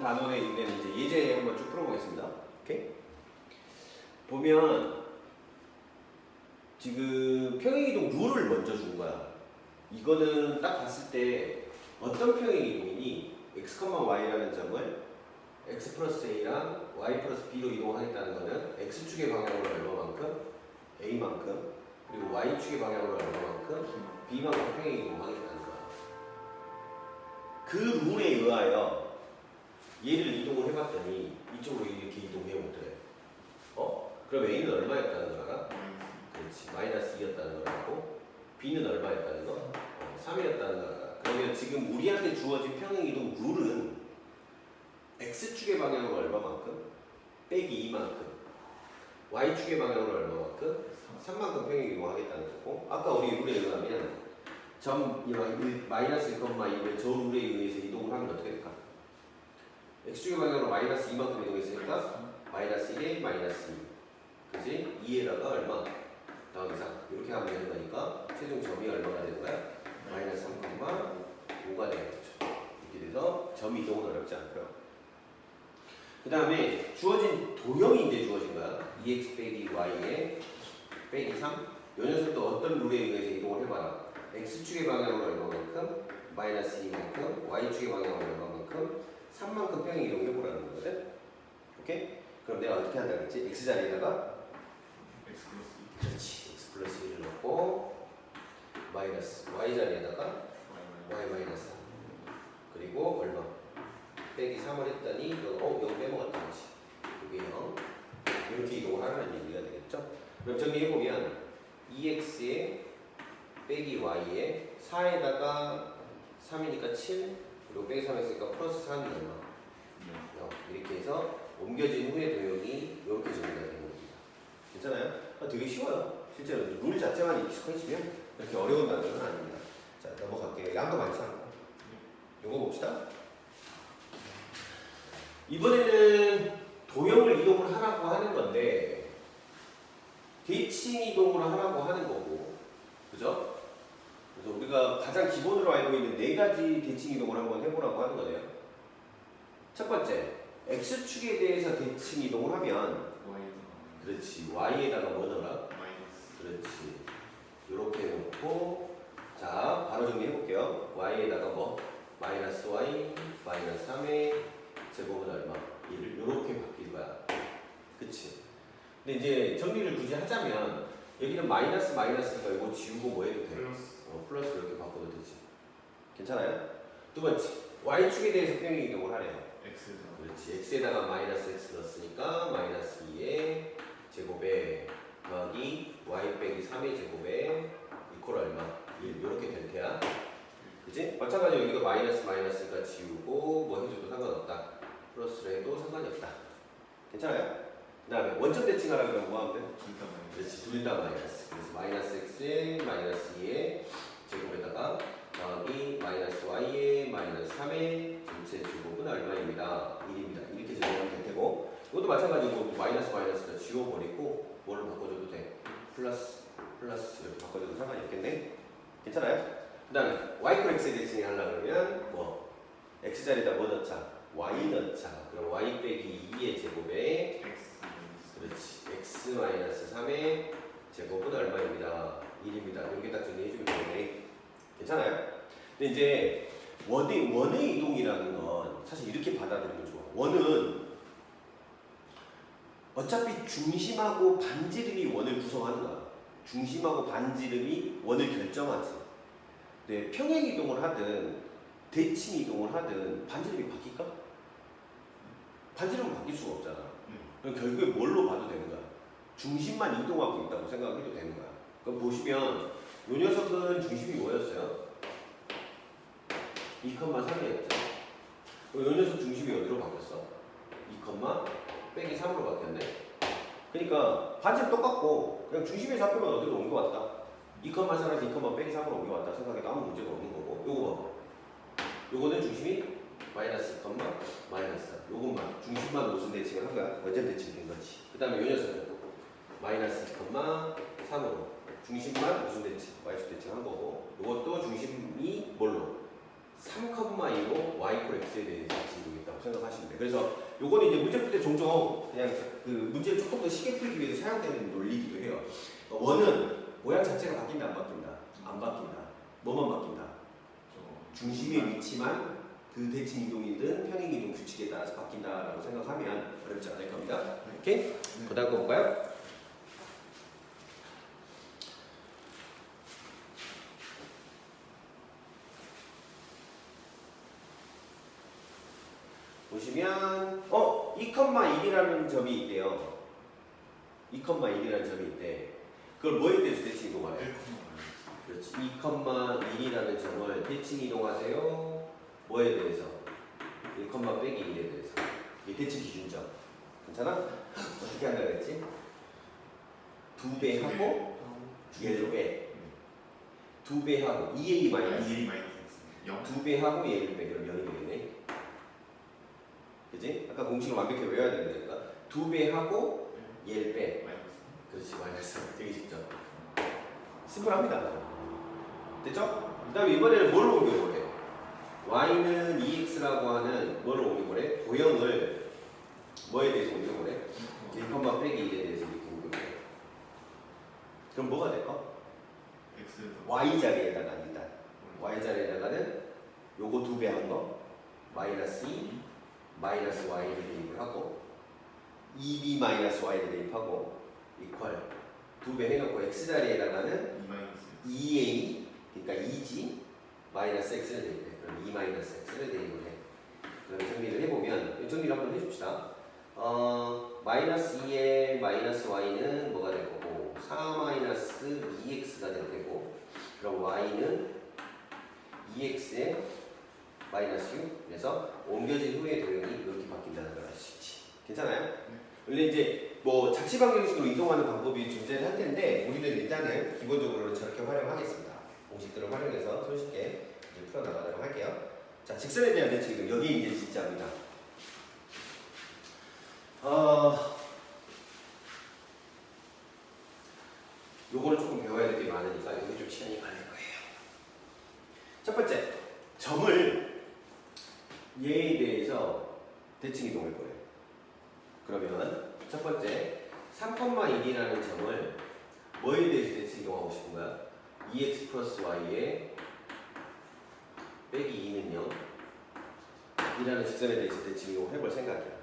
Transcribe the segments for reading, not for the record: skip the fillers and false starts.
단원에 있는 이제 예제 한번 쭉 풀어보겠습니다. 오케이? 보면 지금 평행이동 룰을 먼저 준 거야. 이거는 딱 봤을 때 어떤 평행이동이니 x, y라는 점을 x 플러스 a랑 y 플러스 b로 이동하겠다는 거는 x축의 방향으로 얼마만큼? a만큼, 그리고 y축의 방향으로 얼마만큼? b만큼 평행이동하겠다는 거야. 그 룰에 의하여 얘를 이동을 해봤더니 이쪽으로 이렇게 이동해보더래. 그럼 a는 얼마였다는 걸 알아? 그렇지. 마이너스 2였다는 걸 알고, b는 얼마였다는 거? 3이었다는 걸 알아. 그러면 지금 우리한테 주어진 평행이동 룰은 x축의 방향으로 얼마만큼? 빼기 2만큼. y축의 방향으로 얼마만큼? 3만큼 평행이동하겠다는 거고, 아까 우리 룰에 의하면 점 마이너스 1,2를 저 룰에 의해서 이동을 하면 어떻게 될까? x축의 방향으로 마이너스 2만큼 이동했으니까 마이너스 1에 마이너스 2. 그지? 2에다가 얼마? 더하기 3. 이렇게 하면 되는 거니까 최종 점이 얼마가 되는 거야? 마이너스 3,5가 되겠죠. 이렇게 돼서 점 이동은 어렵지 않고요. 그 다음에 주어진 도형이 이제 주어진 거야. 2x 빼기 y에 빼기 3. 요 녀석도 어떤 룰에 의해서 이동을 해봐라. x축의 방향으로 얼마만큼? 마이너스 2만큼. y축의 방향으로 얼마만큼? 3만큼 평행 이동을 해보라는 거거든. 오케이? 그럼 내가 어떻게 한다 그랬지? x 자리에다가 x 플러스 2. 그렇지. x 플러스 1을 넣고 마이너스 y 자리에다가 y 마이너스 3. 그리고 얼마? 빼기 3을 했더니 여기 빼먹었다 그렇지. 이게 0. 이렇게 이동을 하라는 얘기가 되겠죠? 그럼 정리해보면 2x에 빼기 y에 4에다가 3이니까 7, 그리고 빼기 3 했으니까 플러스 4는 얼마? 0. 이렇게 해서 옮겨진 후의 도형이 이렇게 정리가 되는 겁니다. 괜찮아요? 되게 쉬워요. 실제로 룰 자체만 익숙해지면 그렇게 어려운 단어는 아닙니다. 자, 넘어갈게요. 양도 많지 않고. 이거 봅시다. 이번에는 도형을 이동을 하라고 하는 건데 대칭 이동을 하라고 하는 거고, 그죠? 그래서 우리가 가장 기본으로 알고 있는 4가지 대칭 이동을 한번 해보라고 하는 거네요. 첫 번째, x축에 대해서 대칭 이동을 하면 그렇지. y에다가 뭐 넣어라? 마이너스. 그렇지. 이렇게 놓고, 자, 바로 정리해볼게요. y에다가 뭐? 마이너스 y, 마이너스 3의 제곱은 얼마? 1. 이렇게 바뀔 거야. 그치? 근데 이제 정리를 굳이 하자면 여기는 마이너스니까 이거 지우고 뭐 해도 돼? 플러스 이렇게 바꿔도 되지. 괜찮아요? 두 번째, y축에 대해서 평행 이동을 하래요. x에다가. 그렇지. x에다가 마이너스 x 넣었으니까 마이너스 2의 제곱에 더하기 y 빼기 3의 제곱에 이퀄 얼마? 1. 이렇게 될 테야. 그치? 마찬가지로 여기가 마이너스니까 지우고 뭐 해줘도 상관없다. 플러스로 해도 상관이 없다. 괜찮아요? 그 다음에 원점 대칭하라 그러면 뭐 하면 돼? 둘다 마이너스. 그렇지. 둘 다 마이너스. 그래서 마이너스 x에 마이너스 2의 제곱에다가 더하기 마이너스 y에 마이너스 3의 전체 제곱은 얼마입니다? 1입니다. 이렇게 정리하면 될 테고, 이것도 마찬가지로 마이너스가 지워버리고 뭐를 바꿔줘도 돼? 플러스 이렇게 바꿔줘도 상관이 없겠네? 괜찮아요? 그 다음에 y x에 대칭 하려고 그러면 뭐 x자리에다 뭐 넣자? y 넣자. 그럼 y 빼기 2의 제곱에 x 마이너스. 그렇지. x 마이너스 3의 제곱은 얼마입니다? 1입니다. 이렇게 딱 정리해주면 되겠네. 괜찮아요? 근데 이제 원의 이동이라는 건 사실 이렇게 받아들이면 좋아. 원은 어차피 중심하고 반지름이 원을 구성하는 거야. 중심하고 반지름이 원을 결정하지. 근데 평행 이동을 하든 대칭 이동을 하든 반지름이 바뀔까? 반지름은 바뀔 수가 없잖아. 그럼 결국에 뭘로 봐도 되는 거야? 중심만 이동하고 있다고 생각해도 되는 거야. 그럼 보시면 이 녀석은 중심이 뭐였어요? 2,3이었죠. 그럼 이 녀석 중심이 어디로 바뀌었어? 2, 빼기 3으로 바뀌었네. 그러니까 반지름 똑같고 그냥 중심에 잡히면 어디로 옮겨왔다. 2,4에서 2, 빼기 3으로 옮겨왔다 생각해도 아무 문제가 없는 거고, 요거 봐봐. 요거는 중심이 마이너스 2, 마이너스 3. 요것만 중심만 무슨 대칭을 한 거야? 원점 대칭 된 거지. 그 다음에 요 녀석은 마이너스 2, 3으로 중심만 무슨 대칭? y축 대칭 한 거고, 요것도 중심이 뭘로? 3,2로 y = x에 대해서 대칭이 있다고 생각하시면 네, 그래서 요거는 이제 문제 풀 때 종종 그냥 그 문제를 조금 더 쉽게 풀기 위해서 사용되는 논리이기도 해요. 원은 모양 자체가 바뀐다 안 바뀐다? 안 바뀐다. 뭐만 바뀐다? 중심의 위치만 그 대칭 이동이든 평행 이동 규칙에 따라서 바뀐다라고 생각하면 어렵지 않을 겁니다. 오케이? 그다음 거 볼까요? 보시면 2,1이라는 점이 있대요. 2,1이라는 점이 있대. 그걸 뭐에 대해서 대칭 이동하래요? 1,1 그렇지. 2,1이라는 점을 대칭 이동하세요. 뭐에 대해서? 1, 빼기 1에 대해서. 이게 대칭 기준점. 괜찮아? 어떻게 한다 그랬지? 2배 하고 1을 빼. 2배 하고 2a 마이너스. 2a 마이너스 0 2배 하고 얘를 빼. 그럼 0이 되겠네. 그지? 아까 공식을 완벽히 외워야 되니까 2배 하고 얘를 빼. 마이너스 그렇지. 마이너스. 되게 쉽죠? 심플합니다. 됐죠? 그 다음에 이번에는 뭘 옮겨보래? y는 2x라고 하는 뭐를 옮겨보래? 도형을 뭐에 대해서 옮겨보래? 1, 빼기 1에 대해서 이렇게 옮겨보래. 그럼 뭐가 될까? x y 자리에다가 일단 y 자리에다가는 요거 2배 한 거 마이너스 2 마이너스 y를 대입을 하고 2b 마이너스 y를 대입하고 이퀄 2배 해놓고 x 자리에다가는 2 마이너스 2a 그러니까 2g 마이너스 x를 대입해. 그럼 2 마이너스 x를 대입을 해. 그럼 정리를 해보면 정리를 한번 해줍시다. 마이너스 2의 마이너스 y는 뭐가 될 거고 4 마이너스 2x가 될 테고 그럼 y는 2x의 마이너스 6 그래서 옮겨진 후의 도형이 이렇게 바뀐다는 걸 알 수 있지. 괜찮아요? 원래 이제 뭐 자취방정식으로 이동하는 방법이 존재를 할 텐데 우리는 일단은 기본적으로 저렇게 활용하겠습니다. 공식들을 활용해서 손쉽게 이제 풀어나가도록 할게요. 자, 직선에 대한 대칭 여기 이제 진짜입니다. 요거는 조금 배워야 될 게 많으니까 여기 좀 시간이 걸릴 거예요. 첫 번째, 점을 얘에 대해서 대칭 이동할 거예요. 그러면 첫 번째 3,1이라는 점을 뭐에 대해서 대칭 이동하고 싶은 거야? 2x 플러스 y에 빼기 2는 0 이라는 직선에 대해서 대칭 이동을 해볼 생각이야.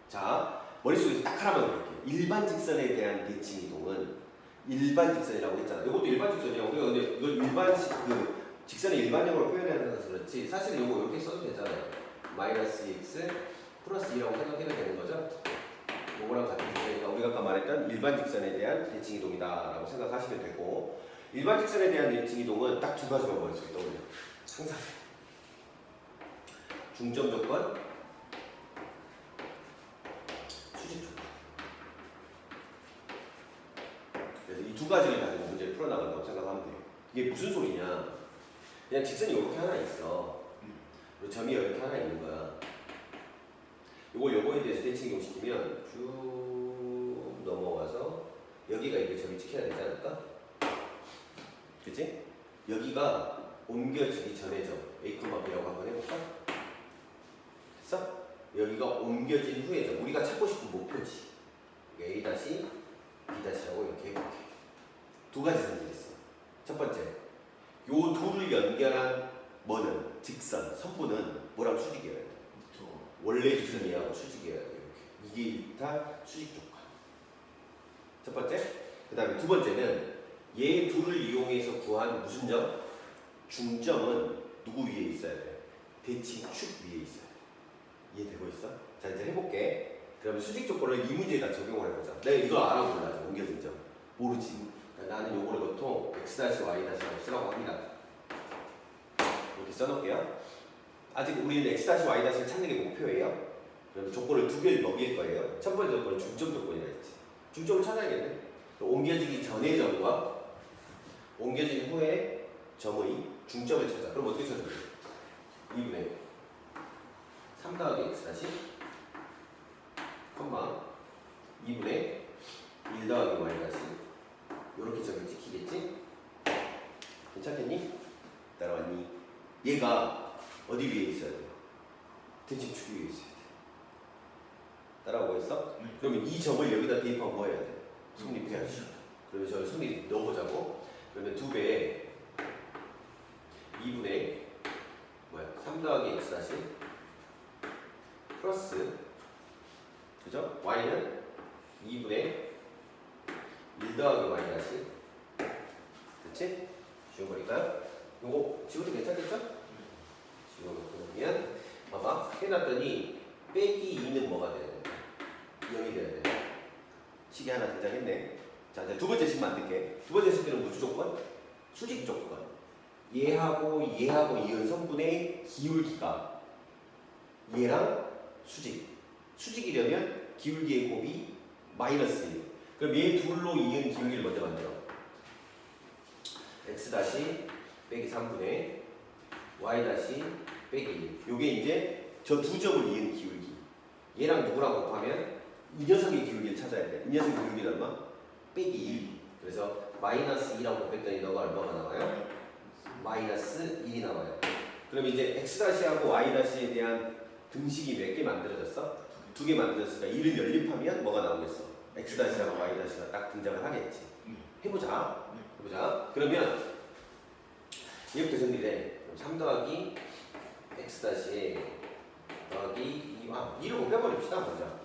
자, 머릿속에서 딱 하나만 그릴게. 일반 직선에 대한 대칭 이동은 일반 직선이라고 했잖아. 이것도 일반 직선이야. 우리가 근데 이걸 일반 직선의 일반형으로 표현해서 그렇지 사실은 이거 이렇게 써도 되잖아요. 마이너스 x 플러스 2라고 생각해도 되는 거죠. 이거랑 같은 직선이니까 우리가 아까 말했던 일반 직선에 대한 대칭 이동이다라고 생각하시면 되고 일반 직선에 대한 대칭 이동은 딱 두 가지만 머릿속에 떠올려. 항상 중점 조건, 수직 조건. 그래서 이 두 가지를 가지고 문제를 풀어나간다고 생각하면 돼요. 이게 무슨 소리냐? 그냥 직선이 이렇게 하나 있어. 그리고 점이 이렇게 하나 있는 거야. 이걸 요거에 대해서 대칭 이동시키면 쭉 넘어와서 여기가 이렇게 점이 찍혀야 되지 않을까? 그치? 여기가 옮겨지기 전에 점 A, B라고 한번 해볼까? 됐어? 여기가 옮겨진 후의 점 우리가 찾고 싶은 목표지. A 다시 B 다시라고 이렇게 해볼게. 두 가지 선들이 있어. 첫 번째, 요 둘을 연결한 뭐는 직선, 선분은 뭐랑 수직이어야 돼? 원래 직선이하고 수직이어야 돼. 이렇게. 이게 일단 수직 조건. 첫 번째. 그 다음에 두 번째는 얘 둘을 이용해서 구한 무슨 점? 중점은 누구 위에 있어야 돼? 대칭 축 위에 있어야 돼. 이해되고 있어? 자, 이제 해볼게. 그러면 수직 조건을 이 문제에다 적용을 해보자. 내가 이걸 알아볼라. 옮겨진 점. 모르지. 나는 요거를 보통 x-y-라고 쓰라고 합니다. 이렇게 써놓을게요. 아직 우리는 x-y-를 찾는 게 목표예요. 그럼 조건을 두 개를 먹일 거예요. 첫 번째 조건은 중점 조건이라 했지. 중점을 찾아야겠네. 옮겨지기 전의 점과 옮겨진 후의 점의 중점을 찾아. 그럼 어떻게 찾아야 돼? 2분의 3 더하기 x 다시 컴마 2분의 1 더하기 y 다시 이렇게 점을 찍히겠지? 괜찮겠니? 따라왔니? 얘가 어디 위에 있어야 돼? 대칭축 위에 있어야 돼. 따라오고 있어? 네. 그러면 이 점을 여기다 대입하면 뭐 해야 돼? 성립해야지. 그러면 저기 성립 넣어보자고. 그러면 2배에 2분의 3 더하기 x 다시 플러스 그죠? y는 2분의 1 더하기 y 다시 그치? 지워버릴까요? 요거 지워도 괜찮겠죠? 지워놓고 나면 봐봐 해놨더니 빼기 2는 뭐가 돼야 돼? 0이 돼야 돼. 식이 하나 등장했네. 자 이제 두 번째 식 만들게. 두 번째 식은 무슨 조건? 수직 조건. 얘하고 이은 성분의 기울기가 얘랑 수직이려면 기울기의 곱이 마이너스 1. 그럼 얘 둘로 이은 기울기를 먼저 만들어. x 다시 빼기 3분의 y 다시 빼기 1. 요게 이제 저 두 점을 이은 기울기. 얘랑 누구랑 곱하면 이 녀석의 기울기를 찾아야 돼. 이 녀석의 기울기는 얼마? 빼기 2. 그래서 마이너스 2라고 곱했더니 너가 얼마가 나와요? 마이너스 1이 나와요. 그럼 이제 x-하고 y-에 대한 등식이 몇 개 만들어졌어? 2개 만들어졌으니까 1을 연립하면 뭐가 나오겠어? x-하고 y-가 딱 등장을 하겠지. 해보자. 그러면 얘부터 정리돼. 그럼 3 더하기 x-에 더하기 2를 곱해버립시다. 먼저.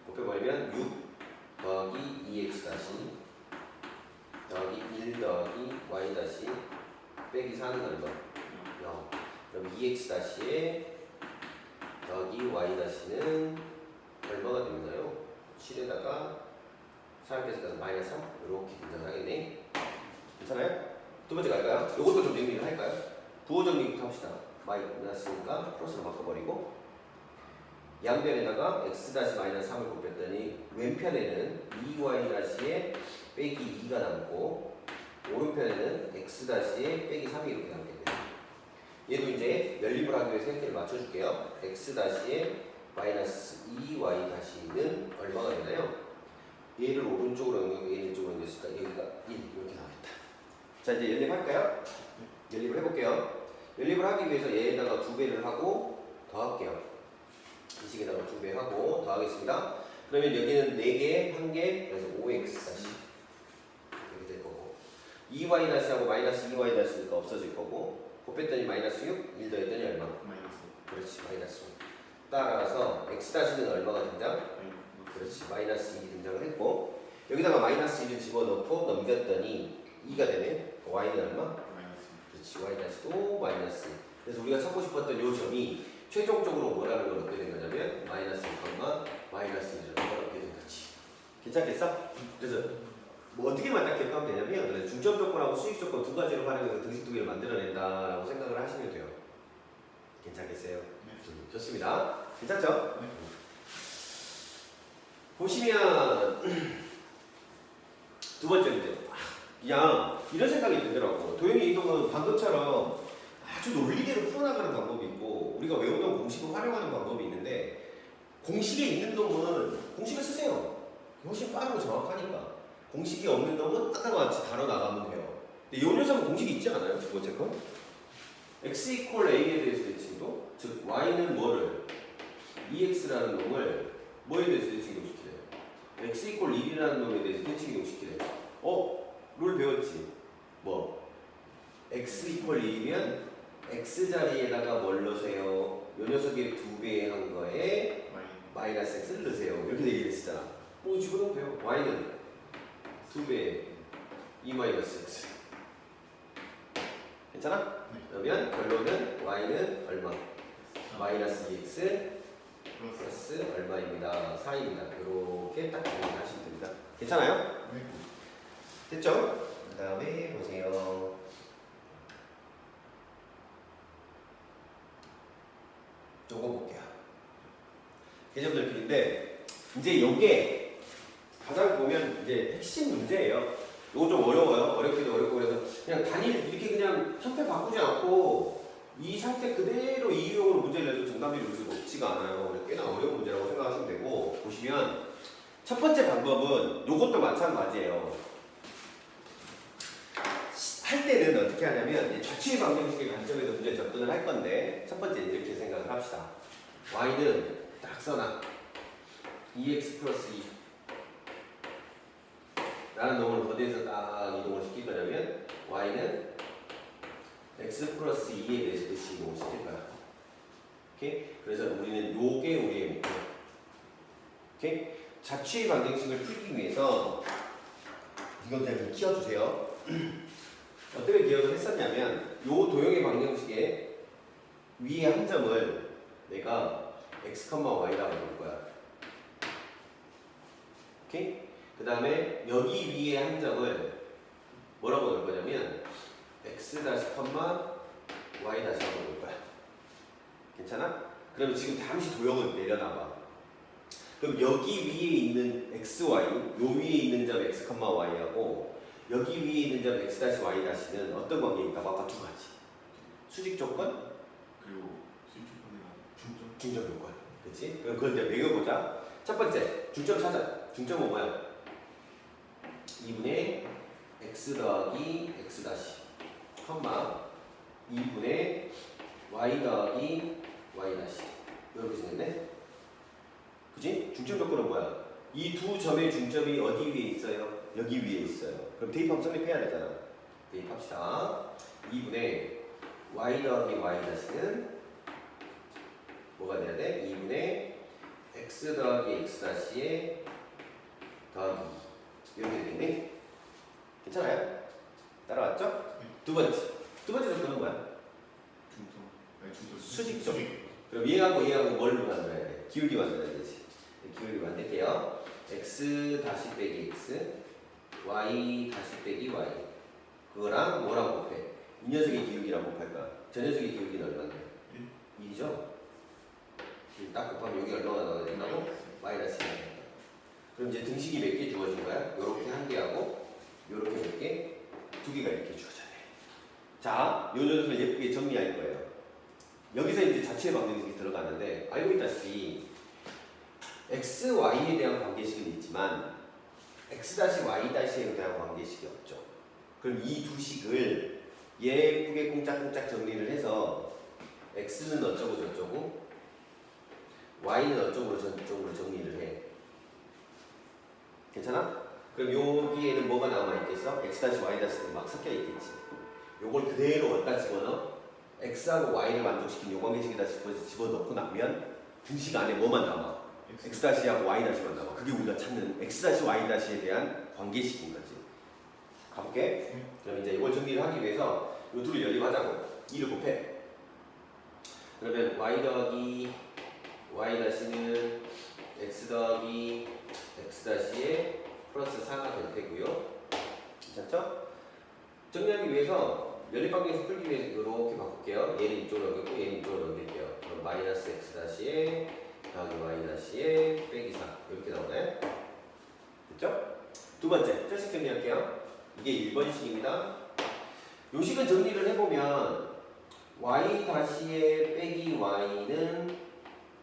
곱해버리면 6 더하기 2x 다시 더하기 1 더하기 y 다시 빼기 4는 얼마? 0. 그럼 2x 다시에 더하기 y 다시는 얼마가 되나요? 7에다가 4 빼서 마이너스 3 이렇게 등장을 하겠네. 괜찮아요? 두 번째 갈까요? 이것도 좀 정리를 할까요? 부호 정리부터 합시다. 마이너스니까 플러스로 바꿔버리고 양변에다가 x 다시 마이너스 3을 곱했더니 왼편에는 2y 다시에 빼기 2가 남고 오른편에는 x 다시에 빼기 3이 이렇게 남겠네요. 얘도 이제 연립을 하기 위해서 형태를 맞춰줄게요. x 다시에 마이너스 2y 다시는 얼마가 되나요? 얘를 오른쪽으로 옮기고 얘를 이쪽으로 옮겼으니까 여기가 1 이렇게 나오겠다. 자 이제 연립할까요? 연립을 해볼게요. 연립을 하기 위해서 얘에다가 2배를 하고 더할게요. 이 식에다가 2배 하고 더하겠습니다. 그러면 여기는 4개, 1개, 그래서 5x 다시 이렇게 될 거고 2y 다시하고 마이너스 2y 다시니까 없어질 거고 곱했더니 마이너스 6, 1 더했더니 얼마? 마이너스. 그렇지, 마이너스 5. 따라서 x 다시는 얼마가 등장? 그렇지, 마이너스 2이 등장을 했고 여기다가 마이너스 1을 집어넣고 넘겼더니 2가 되네. y는 얼마? 마이너스. 그렇지, y 다시도 마이너스 2. 그래서 우리가 찾고 싶었던 요 점이 최종적으로 뭐라는 걸 얻게 된 거냐면 마이너스 1과 마이너스 1을 얻게 된 거지. 괜찮겠어? 그래서 뭐 어떻게만 딱 기억하면 되냐면 그래서 중점 조건하고 수익 조건 두 가지를 활용해서 등식 두 개를 만들어낸다라고 생각을 하시면 돼요. 괜찮겠어요? 네. 좋습니다. 괜찮죠? 네. 보시면 두 번째 문제. 그냥 이런 생각이 들더라고. 도형의 이동은 방금처럼 아주 논리대로 풀어나가는 방법이 있고 우리가 외우던 공식을 활용하는 방법이 있는데 공식에 있는 놈은 공식을 쓰세요. 훨씬 빠르고 정확하니까. 공식이 없는 놈은 아까와 같이 다뤄나가면 돼요. 근데 이 녀석은 공식이 있지 않아요? 두 번째 건? x 이퀄 a에 대해서 대칭도 즉 y는 뭐를 2x라는 놈을 뭐에 대해서 대칭이동시키래요? x 이퀄 1이라는 놈에 대해서 대칭이동시키래요. 룰 배웠지? 뭐? x 이퀄 1이면 x 자리에다가 뭘 넣으세요? 요 녀석의 2배 한 거에 마이너스 x를 넣으세요. 이렇게 얘기를 했었잖아. 집어넣으면 돼요. y는 2배 2 마이너스 x. 괜찮아? 네. 그러면 결론은 y는 얼마? 마이너스 2x 플러스 얼마입니다. 4입니다. 이렇게 딱 정리하시면 됩니다. 괜찮아요? 네. 됐죠? 그 다음에 보세요. 요거 볼게요. 개점 넓히인데 이제 요게 가장 보면 이제 핵심 문제예요. 요거 좀 어려워요. 어렵기도 어렵고 그래서 그냥 단일 이렇게 그냥 형태 바꾸지 않고 이 상태 그대로 이 유형으로 문제를 내도 정답이 그렇게 높지가 않아요. 꽤나 어려운 문제라고 생각하시면 되고 보시면 첫 번째 방법은 요것도 마찬가지예요. 할 때는 어떻게 하냐면 좌측의 방정식의 관점에서 문제 접근을 할 건데 첫 번째 이렇게 생각을 합시다. y는 딱 써놔. 2x 플러스 2 라는 놈을 거대에서 딱 이동을 시킬 거냐면 y는 x 플러스 2에 대해서 이동을 시킬 거야. 오케이? 그래서 우리는 요게 우리의 목표. 오케이? 자취의 방정식을 풀기 위해서 이건 그냥 좀 키워주세요. 어떻게 기억을 했었냐면 요 도형의 방정식에 위에 한 점을 내가 x, y라고 볼 거야. 오케이? 그 다음에 여기 위에 한 점을 뭐라고 넣을 거냐면 x 다시 y 다시라고 넣을 거야. 괜찮아? 그러면 지금 잠시 도형을 내려놔봐. 그럼 여기 위에 있는 xy, 요 위에 있는 점 x, y하고 여기 위에 있는 점 x 다시 y 다시는 어떤 관계일까? 아까 두 가지. 수직 조건, 그리고 수익 조건이랑 중점. 중점 조건. 그렇지? 그럼 그걸 이제 매겨보자. 첫 번째, 중점 찾아. 중점은 뭐야? 2분의 x 더하기 x 다시, 2분의 y 더하기 y 다시. 이렇게 생겼네? 그치? 중점 조건은 뭐야? 이 두 점의 중점이 어디 위에 있어요? 여기 위에 있어요. 그럼 대입하면 성립해야 되잖아. 대입합시다. 2분의 y 더하기 y 다시는 뭐가 돼야 돼? 2분의 x 더하기 x 다시에 더하기 이렇게 되겠네? 괜찮아요? 따라왔죠? 두 번째 조건은 뭐야? 중점. 아니 중점. 수직점. 그럼 얘하고 뭘 만들어야 돼? 기울기 만들어야 되지. 기울기 만들게요. x 다시 빼기 x, y 다시 빼기 y. 그거랑 뭐랑 곱해? 이 녀석의 기울기랑 곱할 거야. 저 녀석의 기울기는 얼마인데? 1이죠? 딱 곱하면 여기 얼마가 나와야 된다고? 마이너스 1. 그럼 이제 등식이 몇 개 주어진 거야? 요렇게 한 개하고 요렇게 몇 개? 두 개가 이렇게 주어져야 돼. 자, 요 녀석을 예쁘게 정리할 거예요. 여기서 이제 자체 방정식이 들어가는데 알고 있다시피 x, y에 대한 관계식은 있지만 x-y-에 대한 관계식이 없죠. 그럼 이 두 식을 예쁘게 꽁짝꽁짝 정리를 해서 x는 어쩌고 저쩌고 y는 어쩌고 저쩌고 정리를 해. 괜찮아? 그럼 여기에는 뭐가 남아있겠어? x-y-가 막 섞여 있겠지. 요걸 그대로 어디다 집어넣어? x하고 y를 만족시킨 요 관계식에다 집어넣고 나면 등식 안에 뭐만 남아? x-하고 y-만 남아. 그게 우리가 찾는 x-y-에 대한 관계식인 거지. 가볼게. 그럼 이제 이걸 정리를 하기 위해서 요 둘을 연립하자고. 2를 곱해. 그러면 y 더하기 y 다시는 x 더하기 x 다시에 플러스 4가 될 테고요. 괜찮죠? 정리하기 위해서 연립방정식 풀기 위해서 이렇게 바꿀게요. 얘는 이쪽으로 넘겼고 얘는 이쪽으로 넘길게요. 그럼 마이너스 x 다시에 더하기 y 다시에 빼기 4 이렇게 나오네. 됐죠? 두 번째 철식 정리할게요. 이게 1번식입니다. 요 식은 정리를 해보면 y 다시에 빼기 y는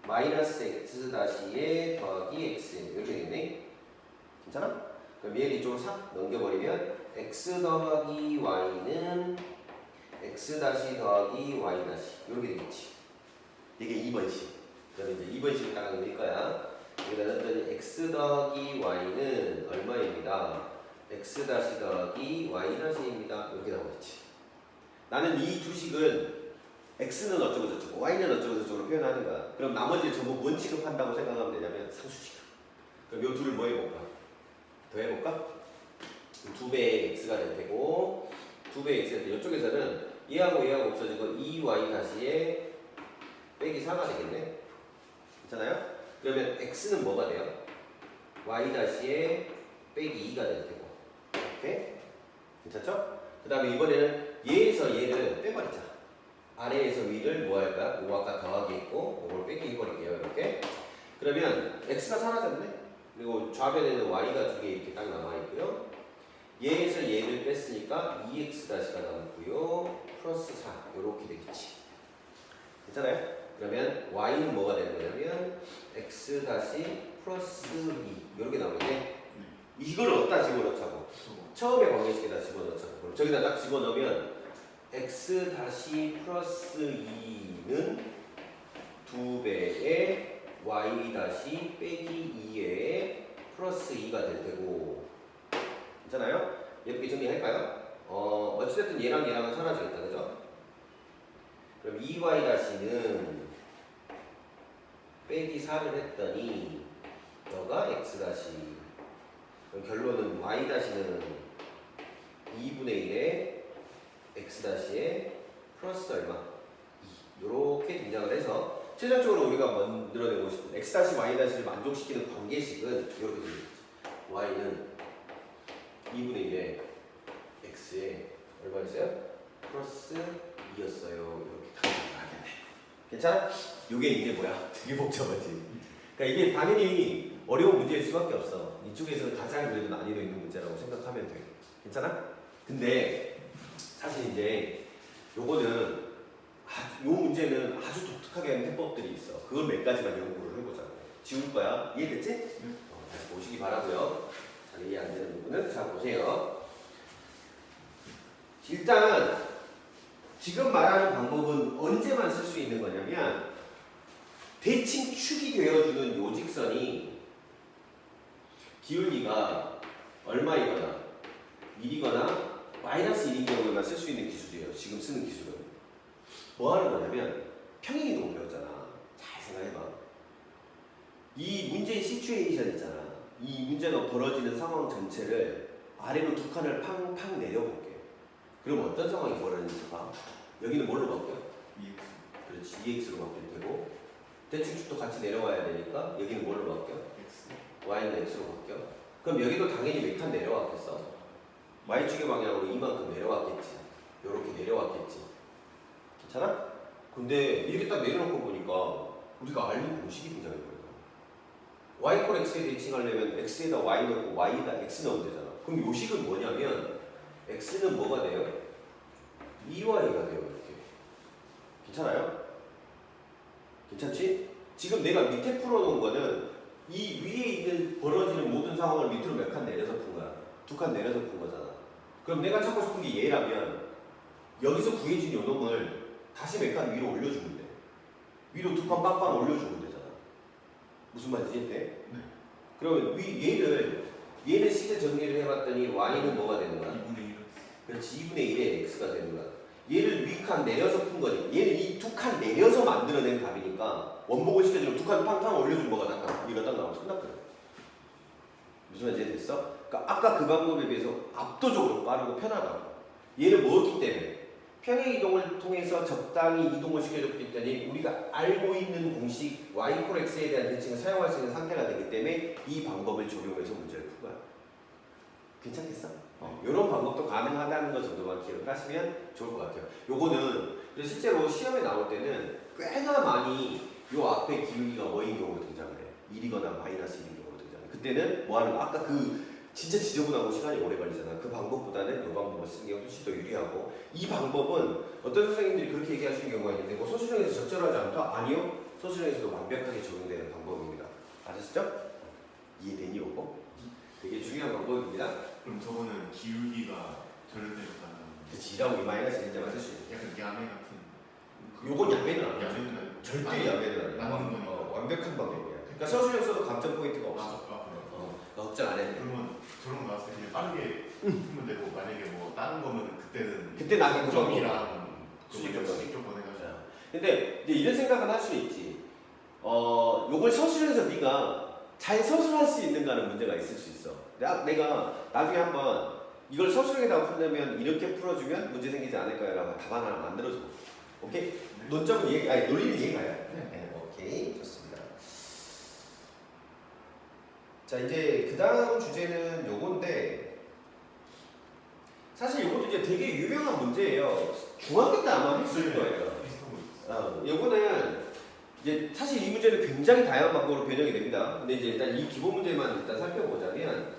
마이너스 x 다시에 더하기 x 이렇게 되겠네. 괜찮아? 그럼 얘를 이쪽으로 싹 넘겨버리면 x 더하기 y는 x 다시 더하기 y 다시 이렇게 되겠지. 이게 2번식. 그럼 이제 2번식을 딱 넣을 거야. 여기다 넣었더니 x 더하기 y는 얼마입니다. x 다시 더하기 y 다시입니다. 이렇게 나오겠지. 나는 이 두 식은 x는 어쩌고 저쩌고 y는 어쩌고 저쩌고로 표현하는 거야. 그럼 나머지를 전부 뭔 취급한다고 생각하면 되냐면 상수 취급. 그럼 요 둘을 뭐 해볼까? 더 해볼까? 2배의 x가 될 테고 2배의 x가 될 테. 이쪽에서는 얘하고 얘하고 없어지고 2y 다시에 빼기 4가 되겠네. 괜찮아요? 그러면 x는 뭐가 돼요? y 다시에 빼기 2가 될 테고. 오케이? 괜찮죠? 그 다음에 이번에는 얘에서 얘를 빼버리자. 아래에서 위를 뭐 할까? 요 아까 더하기 했고 이걸 빼기 해버릴게요. 이렇게. 그러면 x가 사라졌네. 그리고 좌변에는 y가 두 개 이렇게 딱 남아있고요. 얘에서 얘를 뺐으니까 2x-가 남고요. 플러스 4 이렇게 되겠지. 괜찮아요? 그러면 y는 뭐가 되는 거냐면 x 플러스 2 이렇게 나오는데 이걸 어디다 집어넣자고? 처음에 관계식에다 집어넣자고. 그럼 저기다 딱 집어넣으면 x 플러스 2는 2배의 y 다시 빼기 2에 플러스 2가 될 테고 괜찮아요? 예쁘게 정리할까요? 어찌됐든 얘랑 얘랑은 사라지겠다 그죠? 그럼 2y 다시는 빼기 4를 했더니 너가 x 다시 그럼 결론은 y 다시는 2분의 1에 x 다시에 플러스 얼마? 2 이렇게 등장을 해서 최종적으로 우리가 만들어내고 싶은 x 다시 y 다시를 만족시키는 관계식은 이렇게 되는 거지. y는 2분의 1에 x에 얼마였어요? 플러스 2였어요. 이렇게 다 나가겠네. 괜찮아? 이게 이제 뭐야? 되게 복잡하지. 그러니까 이게 당연히 어려운 문제일 수밖에 없어. 이쪽에서 가장 그래도 난이도 있는 문제라고 생각하면 돼. 괜찮아? 근데 사실 이제 요거는 요 문제는 아주 독특하게 하는 해법들이 있어. 그걸 몇 가지만 연구를 해보자고. 지울 거야. 이해됐지? 다시 보시기 바라고요. 잘 이해 안 되는 부분은 자 보세요. 일단 지금 말하는 방법은 언제만 쓸 수 있는 거냐면 대칭 축이 되어주는 요 직선이 기울기가 얼마이거나 1이거나 마이너스 1인 경우에만 쓸 수 있는 기술이에요. 지금 쓰는 기술은. 뭐 하는 거냐면 평행이동 배웠잖아. 잘 생각해봐. 이 문제의 시츄에이션 있잖아. 이 문제가 벌어지는 상황 전체를 아래로 두 칸을 팡팡 내려볼게. 그럼 어떤 상황이 벌어지는지 봐. 여기는 뭘로 바뀌어? 그렇지. 2x로 바뀔 테고 대칭축도 같이 내려와야 되니까 여기는 뭘로 바뀌어? y는 x로 바뀌어. 그럼 여기도 당연히 몇 칸 내려왔겠어? y축의 방향으로 이만큼 내려왔겠지. 요렇게 내려왔겠지. 괜찮아? 근데 이렇게 딱 내려놓고 보니까 우리가 알는 공식이 등장해버려. y 콜 x에 대칭하려면 x에다 y 넣고 y에다 x 넣으면 되잖아. 그럼 요식은 뭐냐면 x는 뭐가 돼요? 2y가 돼요. 이렇게. 괜찮아요? 괜찮지? 지금 내가 밑에 풀어놓은 거는 이 위에 있는 벌어지는 모든 상황을 밑으로 몇 칸 내려서 푼 거야. 두 칸 내려서 푼 거잖아. 그럼 내가 찾고 싶은 게 얘라면 여기서 구해진 요놈을 다시 몇 칸 위로 올려주면 돼. 위로 두 칸 빵빵 올려주면 되잖아. 무슨 말인지 이해 돼? 네. 그러면 얘는 식을 정리를 해봤더니 y는 뭐가 되는 거야? 2분의 1은 그렇지. 2분의 1의 x가 되는 거야. 얘를 위 칸 내려서 푼 거니. 얘는 이 두 칸 내려서 만들어낸 답이니까 원복을 시켜주면 두 칸 팡팡 올려준 뭐가 딱 나와. 이거 딱 나오면 끝났거든. 무슨 말인지 됐어? 그러니까 아까 그 방법에 비해서 압도적으로 빠르고 편하다고. 얘는 뭐였기 때문에? 평행 이동을 통해서 적당히 이동을 시켜줬기 때문에 우리가 알고 있는 공식 y 콜 x에 대한 대칭을 사용할 수 있는 상태가 되기 때문에 이 방법을 적용해서 문제를 푼 거야. 괜찮겠어? 이런 방법도 가능하다는 것 정도만 기억을 하시면 좋을 것 같아요. 요거는 실제로 시험에 나올 때는 꽤나 많이 요 앞에 기울기가 뭐인 경우로 등장을 해. 1이거나 마이너스 1인 경우로 등장해. 그때는 뭐 하는 거? 아까 그 진짜 지저분하고 시간이 오래 걸리잖아. 그 방법보다는 요 방법을 쓰는 게 훨씬 더 유리하고 이 방법은 어떤 선생님들이 그렇게 얘기하시는 경우가 있는데 뭐 소수령에서 적절하지 않다? 아니요. 소수령에서도 완벽하게 적용되는 방법입니다. 아셨죠? 이해되니 요거? 되게 중요한 방법입니다. 그럼 저거는 기울기가 절대로 그치, 2라고 이 마이너스 1자만 쓸 수 있는. 약간 야매 같은. 요건 야매는 아니야. 야매는 아니고. 절대 야매는 아니야. 나는 거니까. 완벽한 방법이야. 그러니까 서술형 써도 감점 포인트가 없어. 그래요? 걱정 안 해도 돼. 그러면 저런 거 나왔을 때 그냥 빠르게 풀면 되고 만약에 뭐 다른 거면 그때는 그때 나중에 점이랑 수직 수직 조건. 조건 해가지고. 근데 이제 이런 생각은 할 수 있지. 요걸 서술형에서 네가 잘 서술할 수 있는가는 문제가 있을 수 있어. 내가 나중에 한번 이걸 서술형에다 풀려면 이렇게 풀어주면 문제 생기지 않을까요라고 답안 하나 만들어줘. 오케이? 네. 논점은 논리는 이해가요? 네. 오케이, 좋습니다. 자, 이제 그 다음 주제는 요건데 사실 요것도 이제 되게 유명한 문제예요. 중학교 때 아마 했을 거예요. 비슷한 거 있어. 요거는 이제 사실 이 문제는 굉장히 다양한 방법으로 변형이 됩니다. 근데 이제 일단 이 기본 문제만 일단 살펴보자면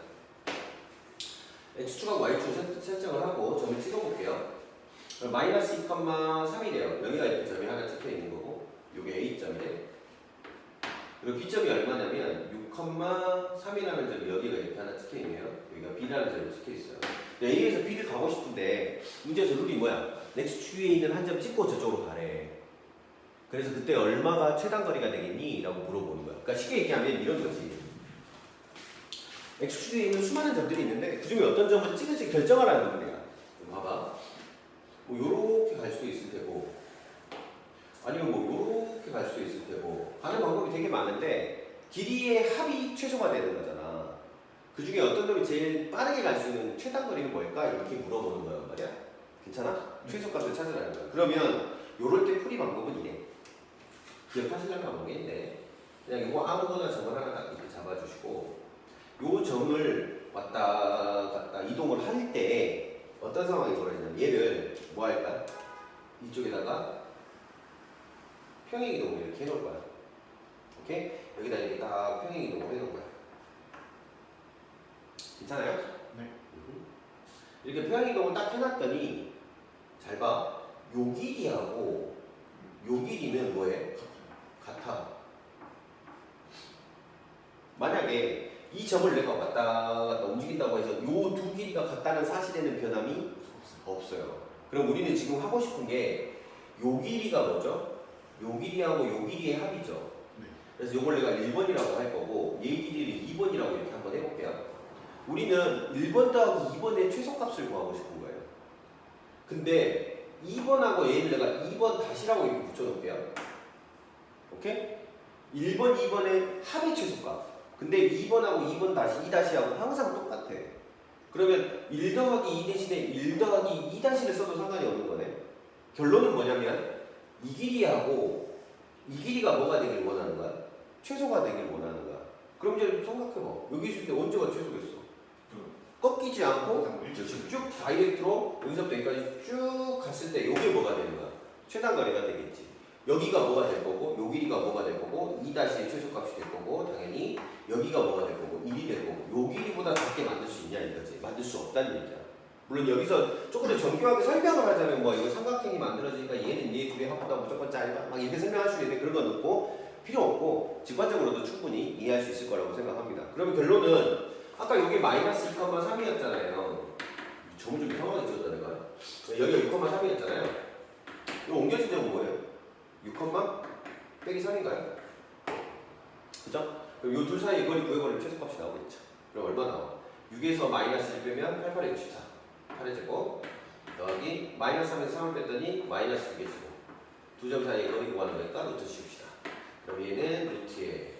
x축하고 y축을 설정을 하고 점을 찍어볼게요. 마이너스 2,3이래요. 여기가 이렇게 점이 하나 찍혀 있는 거고 요게 A점이래. 그리고 B점이 얼마냐면 6,3이라는 점이 여기가 이렇게 하나 찍혀 있네요. 여기가 B라는 점이 찍혀 있어요. A에서 B를 가고 싶은데 문제에서 룰이 뭐야? x축 위에 있는 한 점 찍고 저쪽으로 가래. 그래서 그때 얼마가 최단거리가 되겠니? 라고 물어보는 거야. 그러니까 쉽게 얘기하면 이런 거지. X축에 있는 수많은 점들이 있는데 그 중에 어떤 점을 찍을지 결정하라는 거야. 봐봐. 뭐 요렇게 갈 수도 있을 테고 아니면 뭐 요렇게 갈 수도 있을 테고 가는 방법이 되게 많은데 길이의 합이 최소가 되는 거잖아. 그 중에 어떤 놈이 제일 빠르게 갈 수 있는 최단거리는 뭘까? 이렇게 물어보는 거란 말이야. 괜찮아? 최소값을 찾으라는 거야. 그러면 요럴 때 풀이 방법은 이래. 기억하시려면 모르겠네. 그냥 이거 아무거나 점을 하나 딱 이렇게 잡아주시고 요 점을 왔다 갔다 이동을 할 때 어떤 상황이 벌어지냐면 얘를 뭐 할까? 이쪽에다가 평행이동을 이렇게 해놓을 거야. 오케이? 여기다 이렇게 딱 평행이동을 해놓을 거야. 괜찮아요? 네. 이렇게 평행이동을 딱 해놨더니 잘 봐. 요 길이하고 요 길이는 뭐해? 같아. 만약에 이 점을 내가 왔다 갔다 움직인다고 해서 요 두 길이가 같다는 사실에는 변함이 없어요. 그럼 우리는 지금 하고 싶은 게 요 길이가 뭐죠? 요 길이하고 요 길이의 합이죠. 네. 그래서 요걸 내가 1번이라고 할 거고 얘 길이를 2번이라고 이렇게 한번 해볼게요. 우리는 1번 더하기 2번의 최소값을 구하고 싶은 거예요. 근데 2번하고 얘를 내가 2번 다시라고 이렇게 붙여놓을게요. 오케이? 1번, 2번의 합의 최소값. 근데 2번하고 2번 다시, 2 다시하고 항상 똑같아. 그러면 1 더하기 2 대신에 1 더하기 2 다시를 써도 상관이 없는 거네. 결론은 뭐냐면 이 길이하고 이 길이가 뭐가 되길 원하는 거야? 최소가 되길 원하는 거야. 그럼 이제 생각해봐. 여기 있을 때 언제가 최소겠어? 꺾이지 않고 쭉 다이렉트로 여기서부터 여기까지 쭉 갔을 때 이게 뭐가 되는 거야? 최단거리가 되겠지. 여기가 뭐가 될 거고 요 길이가 뭐가 될 거고 2-의 최소값이 될 거고 당연히 여기가 뭐가 될 거고 1이 될 거고 요 길이보다 작게 만들 수 있냐 이거지. 만들 수 없다는 얘기야. 물론 여기서 조금 더 정교하게 설명을 하자면 뭐 이거 삼각형이 만들어지니까 얘는 얘 둘의 합보다 무조건 짧아 막 이렇게 설명할 수 있는데 그런 건 없고 필요 없고 직관적으로도 충분히 이해할 수 있을 거라고 생각합니다. 그러면 결론은 아까 여기 마이너스 2,3이었잖아요. 점을 좀 이상하게 찍었다 내가. 여기가 6,3이었잖아요. 이거 옮겨진 점은 뭐예요? 6, 빼기 3인가요? 그죠? 그럼 이 둘 사이의 거리 구해버리면 최소값이 나오겠죠. 그럼 얼마 나와? 6에서 마이너스 1 빼면 8, 8에 64. 8의 제곱 더하기 마이너스 3에서 3을 뺐더니 마이너스 2개 제곱. 두 점 사이의 거리 구하는 거니까 루트 씌웁시다. 그럼 얘는 루트에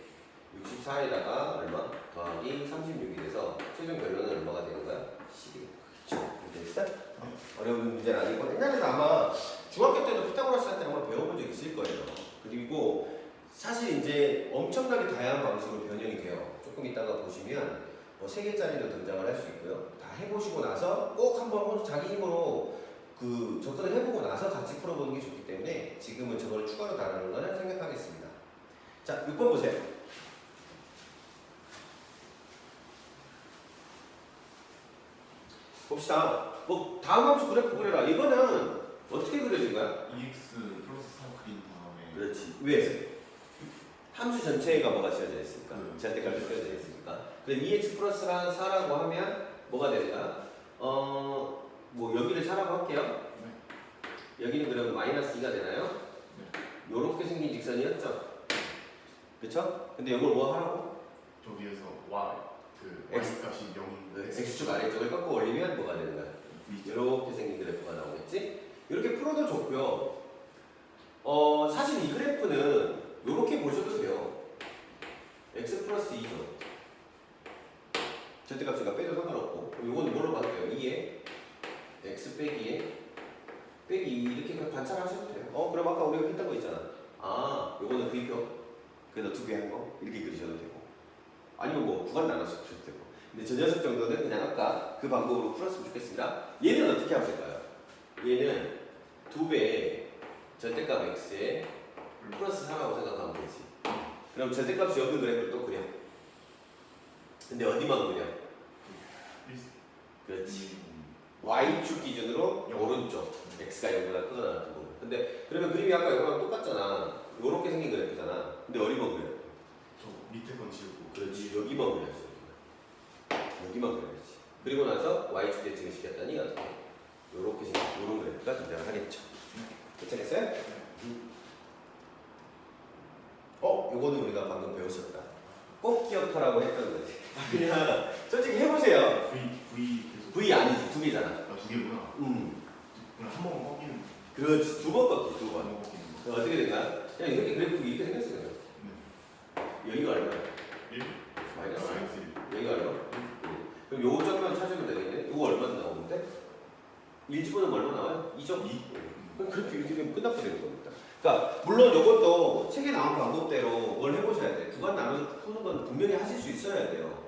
64에다가 얼마? 더하기 36이 돼서 최종 결론은 얼마가 되는 거야? 12. 그렇죠? 됐어? 어려운 문제는 아니고 옛날에는 아마 중학교 때도 피타고라스 할 때 한번 배워본 적 있을 거예요. 그리고 사실 이제 엄청나게 다양한 방식으로 변형이 돼요. 조금 이따가 보시면 뭐 3개짜리도 등장을 할 수 있고요. 다 해보시고 나서 꼭 한번 자기 힘으로 그 접근을 해보고 나서 같이 풀어보는 게 좋기 때문에 지금은 저걸 추가로 다루는 거는 생각하겠습니다. 자, 6번 보세요. 봅시다. 뭐 다음 함수 그래프 그려라. 이거는 어떻게 그려진 거야? EX 플러스 4 그린 다음에 그렇지. 왜? 함수 전체가 뭐가 지어져 있으니까. 네. 절대값이 지어져 있으니까. 그럼 2x 플러스 4라고 하면 뭐가 되는가? 뭐 여기를 4라고 할게요. 네. 여기는 그러면 마이너스 2가 되나요? 네. 요렇게 생긴 직선이었죠? 그쵸? 근데 이걸 뭐 하라고? 저기에서 Y 그 X. Y 값이 0인데 x축 아래쪽을 꺾고 올리면 뭐가 되는 거야? 이렇게 생긴 그래프가 나오겠지? 이렇게 풀어도 좋고요. 사실 이 그래프는 이렇게 보셔도 돼요. x 플러스 2죠. 절대값이가 빼도 상관없고. 그럼 이거는 뭘로 봐도 돼요? 2에 x 빼기에 빼기 2 이렇게 관찰하셔도 돼요. 그럼 아까 우리가 했던 거 있잖아. 아, 요거는 V표. 그래서 2개 한 거 이렇게 그리셔도 되고. 아니면 뭐 구간 나눠서 그려도 되고. 근데 저 녀석 정도는 그냥 아까 그 방법으로 풀었으면 좋겠습니다. 얘는 어떻게 하면 될까요? 얘는 2배의 절대값 x에 플러스 4라고 생각하면 되지. 그럼 절대값이 없는 그래프를 또 그려. 근데 어디만 그려? 그렇지. y축 기준으로 오른쪽 x가 0보다 크거나 같은 부분. 근데 그러면 그림이 아까 이거랑 똑같잖아. 요렇게 생긴 그래프잖아. 근데 어디만 그려? 저 밑에 건 지우고 그렇지. 여기만 그려야지. 여기만 그려야지. 그리고 나서 y축 대칭을 시켰더니 어떻게? 요렇게 생긴 요런 그래프가 등장을 하겠죠. 괜찮겠어요? 요거는 우리가 방금 배웠었다. 꼭 기억하라고 했던 거지. 그냥 솔직히 해보세요. V 계속 V 아니지, 두 개잖아. 두 개구나. 그냥 한 번 꺾이는 그렇지, 두 번 꺾기, 두 번. 한번 꺾이는 거. 그럼 어떻게 된가? 그냥 이렇게 그래프 이렇게 생겼어요. 여기가 얼마야? 1 마이너스. 마이너스 여기가 얼마? 그럼 요거 점만 찾으면 되겠네. 요거 얼마 나오는데? 1 집어넣으면 얼마 나와요? 2점 2. 그럼 그렇게 이렇게 되면 끝나버리는 겁니다. 그러니까 물론 요것도 책에 나온 방법대로 뭘 해보셔야 돼. 구간 나눠서 푸는 건 분명히 하실 수 있어야 돼요.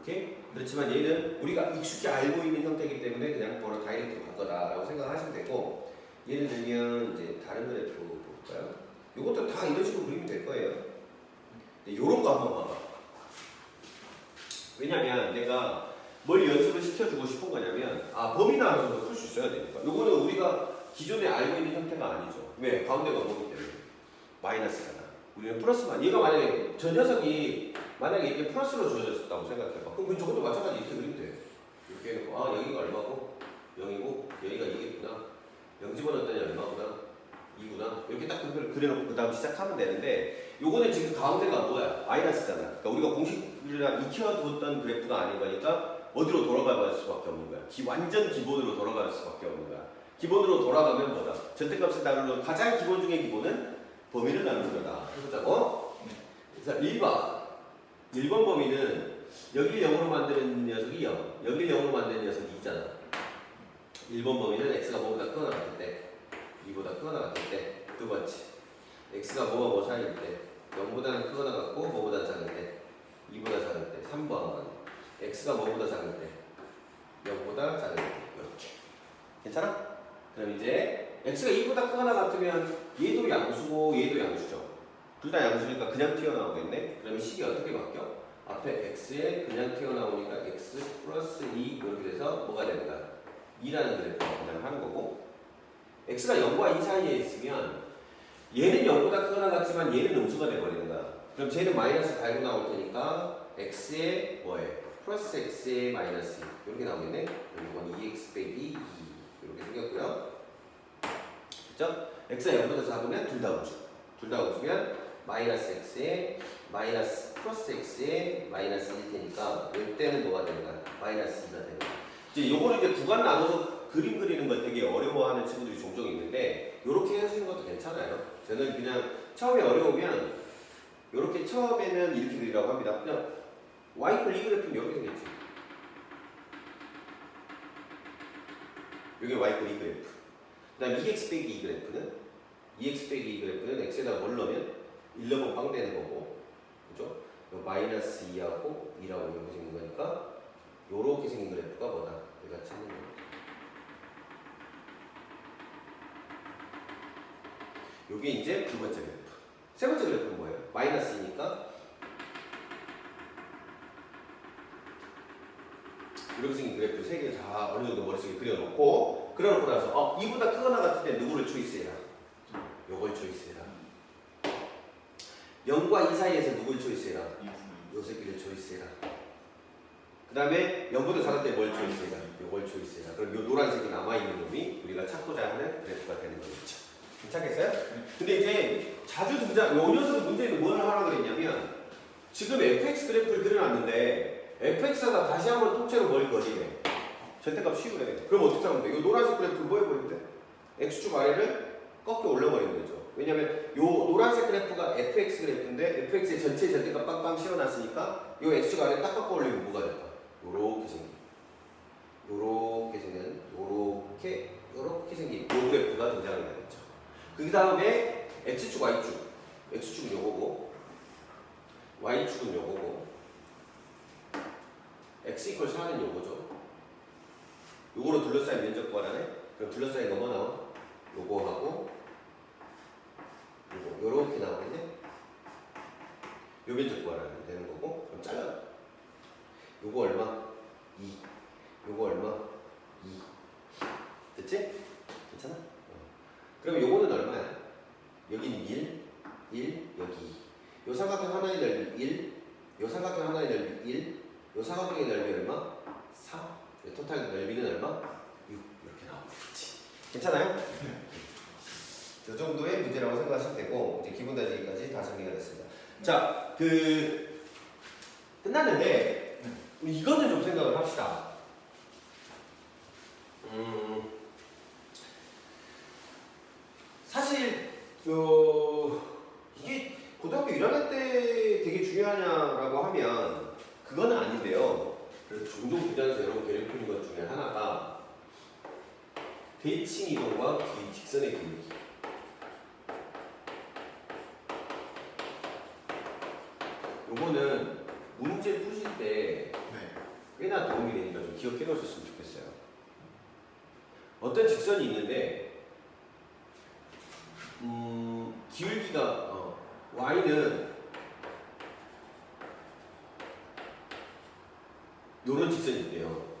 오케이? 그렇지만 얘는 우리가 익숙히 알고 있는 형태이기 때문에 그냥 바로 다이렉트로 갈 거다라고 생각하시면 되고, 예를 들면 이제 다른 그래프 볼까요? 요것도 다 이런 식으로 그리면 될 거예요. 요런 거 한번 봐봐. 왜냐면 내가 뭘 연습을 시켜주고 싶은 거냐면, 범위 나눠서 풀 수 있어야 되니까. 요거는 우리가 기존에 알고 있는 형태가 아니죠. 왜? 가운데가 뭐기 때문에. 마이너스잖아. 우리는 플러스만. 얘가 만약에 저 녀석이 만약에 이렇게 플러스로 주어졌다고 생각해봐. 그럼 저것도 마찬가지 이렇게 그리면 돼. 이렇게 해놓고 여기가 얼마고 0이고 여기가 2겠구나. 0 집어넣었더니 얼마구나. 2구나. 이렇게 딱 그려놓고 그 다음 시작하면 되는데, 요거는 지금 가운데가 뭐야? 마이너스잖아. 그러니까 우리가 공식이랑 익혀두었던 그래프가 아닌 거니까 어디로 돌아갈 수밖에 없는 거야. 완전 기본으로 돌아갈 수밖에 없는 거야. 기본으로 돌아가면 뭐다? 절대값을 나누는 가장 기본 중에 기본은 범위를 나누는 거다. 해보자고. 그래서 1번 범위는 여기를 0으로 만드는 녀석이 0, 여기를 0으로 만드는 녀석이 2잖아. 1번 범위는 x가 뭐보다 크거나 같을 때, 2보다 크거나 같을 때. 두 번째, x가 뭐와 뭐 사이일 때, 0보다는 크거나 같고 뭐보다 작을 때, 2보다 작을 때. 3번, x가 뭐보다 작을 때, 0보다 작을 때. 이렇게. 괜찮아? 그럼 이제 x가 2보다 크거나 같으면 얘도 양수고 얘도 양수죠. 둘 다 양수니까 그냥 튀어나오겠네. 그러면 식이 어떻게 바뀌어? 앞에 x에 그냥 튀어나오니까 x 플러스 2 이렇게 돼서 뭐가 되는가? 2라는 그래프가 등장하는 거고, x가 0과 2 사이에 있으면 얘는 0보다 크거나 같지만 얘는 음수가 돼버리는 거야. 그럼 쟤는 마이너스 달고 나올 테니까 x에 뭐해? 플러스 x에 마이너스 2 이렇게 나오겠네. 이건 2x 빼기 2 이렇게 생겼고요. 그죠? x가 0보다 작으면 둘 다 음수. 둘 다 음수면 마이너스 x에 마이너스 플러스 x에 마이너스 1 테니까 이때는 뭐가 되는가? 마이너스 2가 되는 거야. 이제 요거를 이제 구간 나눠서 그림 그리는 걸 되게 어려워하는 친구들이 종종 있는데, 요렇게 하시는 것도 괜찮아요. 저는 그냥 처음에 어려우면 요렇게 처음에는 이렇게 그리라고 합니다. 그냥 y 이퀄 2 그래프는 이렇게 생겼지. 여기 y 이퀄 2 그래프. 그 다음 2x 빼기 2 그래프는 2x 빼기 2 그래프는 x에다 뭘 넣으면 1 넣으면 빵 되는 거고, 그죠? 마이너스 2하고 2라고 이렇게 생긴 거니까 요렇게 생긴 그래프가 뭐다? 우리가 찾는 거예요. 요게 이제 두 번째 그래프. 세 번째 그래프는 뭐예요? 마이너스 2니까 이렇게 생긴 그래프 세 개 다 어느 정도 머릿속에 그려놓고, 그려놓고 나서 2보다 크거나 같을 때 누구를 초이스해라? 요걸 초이스해라. 0과 2 사이에서 누굴 초이스해라? 요 새끼를 초이스해라. 그 다음에 0보다 작을 때 뭘 초이스해라? 요걸 초이스해라. 그럼 요 노란색이 남아있는 놈이 우리가 찾고자 하는 그래프가 되는 거겠죠. 괜찮겠어요? 근데 이제 자주 등장, 요 녀석은 문제는 뭘 하라고 그랬냐면, 지금 fx 그래프를 그려놨는데 fx가 다시 한번 통째로 뭘 그리래? 절대값 씌우래. 그럼 어떻게 하면 돼? 요 노란색 그래프를 뭐 해버린대? x축 아래를 꺾여 올려버리는 거죠. 왜냐면 요 노란색 그래프가 fx 그래프인데 fx의 전체 절대값 빵빵 씌워놨으니까 요 x축 아래 딱 꺾어 올리면 뭐가 될까? 요렇게 생긴, 요렇게 생긴, 요렇게 생긴 요 그래프가 등장을 하겠죠. 그 다음에 x축, y축. x축은 요거고 y축은 요거고 x 이퀄 4는 요거죠. 요거로 둘러싸인 면적 구하라네. 그럼 둘러싸인 거 뭐 나와? 요거하고 요거 요렇게 나오겠네. 요 면적 구하라면 되는 거고, 그럼 잘라. 요거 얼마? 2. 요거 얼마? 2. 됐지? 괜찮아? 그럼 요거는 얼마야? 여기는 1, 여기 2. 요 삼각형 하나의 넓이 1, 요 삼각형 하나의 넓이 1, 요 삼각형의 넓이 얼마? 4. 토탈 넓이는 얼마? 6. 이렇게 나오겠지. 괜찮아요? 저 정도의 문제라고 생각하시면 되고 이제 기본 다지기까지 다 정리가 됐습니다. 자, 끝났는데 우리 이거는 좀 생각을 합시다. 사실 이게 고등학교 1학년 때 되게 중요하냐라고 하면 그거는 아닌데요. 그래서 종종 교장에서 여러분 괴롭히는 것 중에 하나가 대칭 이동과 직선의 기울기. 요거는 문제 푸실 때 네. 꽤나 도움이 되니까 좀 기억해 놓으셨으면 좋겠어요. 어떤 직선이 있는데 기울기가 y는 요런 직선이 있대요.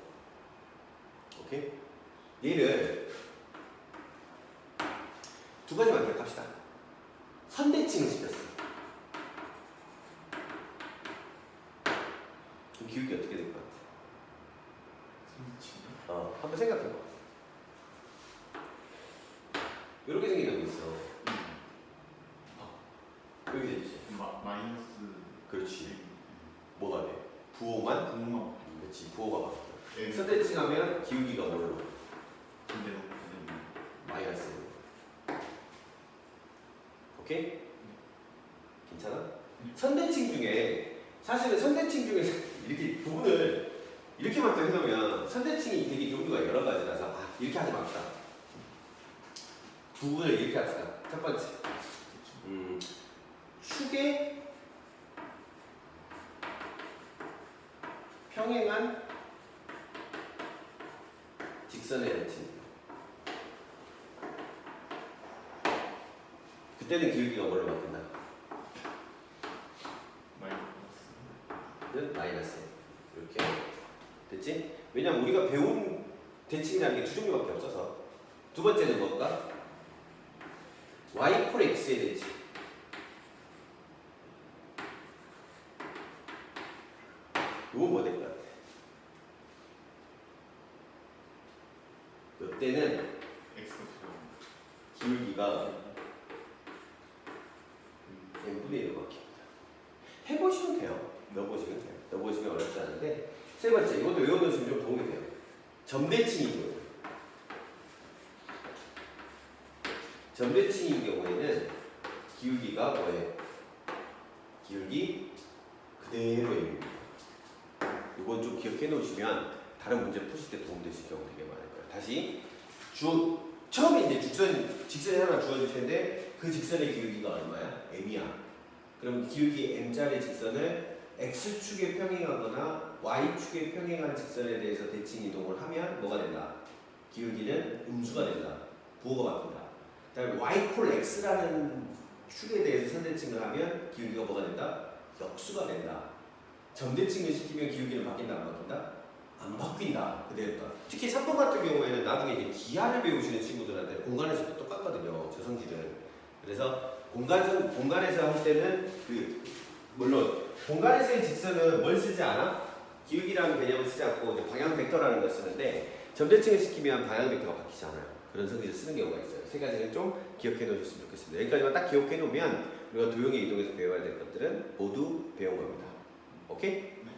오케이? 얘를 두 가지만 기억합시다. 선대칭을 시켰어. 그럼 기울기 어떻게 될 것 같아? 한번 생각해봐. 이렇게 생긴 게 있어. 여기 되지. 마이너스. 그렇지. 뭐가 돼? 부호만? 부호만. 그렇지. 부호가 바뀌어. 네. 선대칭하면 기울기가 뭘로? 반대로. 마이너스. 오케이? 괜찮아? 선대칭 중에 사실은 선대칭 중에 이렇게 부분을 이렇게만 또 해놓으면 선대칭이 되게 종류가 여러 가지라서 이렇게 하지 맙시다. 부분을 이렇게 합시다. 첫 번째, 축의 평행한 직선의 대칭. 그때는 기울기가 뭘로 바뀐다? 마이너스. 이렇게 됐지? 왜냐면 우리가 배운 대칭이라는 게 두 종류밖에 없어서. 두 번째는 뭘까? y 콜 x의 대칭. 이건 뭐 될 것 같아? 이때는 기울기가 n분의 1로 바뀝니다. 해보시면 돼요. 넣어보시면 돼요. 넣어보시면 어렵지 않은데. 세 번째, 이것도 외워놓으시면 좀 도움이 돼요. 점대칭이고요. 점대칭인 경우에는 기울기가 뭐예요? 기울기 그대로입니다. 이건 좀 기억해 놓으시면 다른 문제 푸실 때 도움 되실 경우 되게 많을 거예요. 다시 처음에 이제 직선이 하나 주어질 텐데 그 직선의 기울기가 얼마야? m이야. 그럼 기울기 m짜리 직선을 x축에 평행하거나 y축에 평행한 직선에 대해서 대칭 이동을 하면 뭐가 된다? 기울기는 음수가 된다. 부호가 바뀐다. 그다음에 y 콜 x라는 축에 대해서 선대칭을 하면 기울기가 뭐가 된다? 역수가 된다. 점대칭을 시키면 기울기는 바뀐다 안 바뀐다? 안 바뀐다. 그대로다. 특히 3번 같은 경우에는 나중에 이제 기하를 배우시는 친구들한테 공간에서도 똑같거든요. 저 성질은. 그래서 공간에서 할 때는 물론 공간에서의 직선은 뭘 쓰지 않아? 기울기라는 개념을 쓰지 않고 이제 방향 벡터라는 걸 쓰는데 점대칭을 시키면 방향 벡터가 바뀌지 않아요. 그런 성질을 쓰는 경우가 있어요. 세 가지는 좀 기억해 놓으셨으면 좋겠습니다. 여기까지만 딱 기억해 놓으면 우리가 도형의 이동에서 배워야 될 것들은 모두 배운 겁니다. 오케이? 네.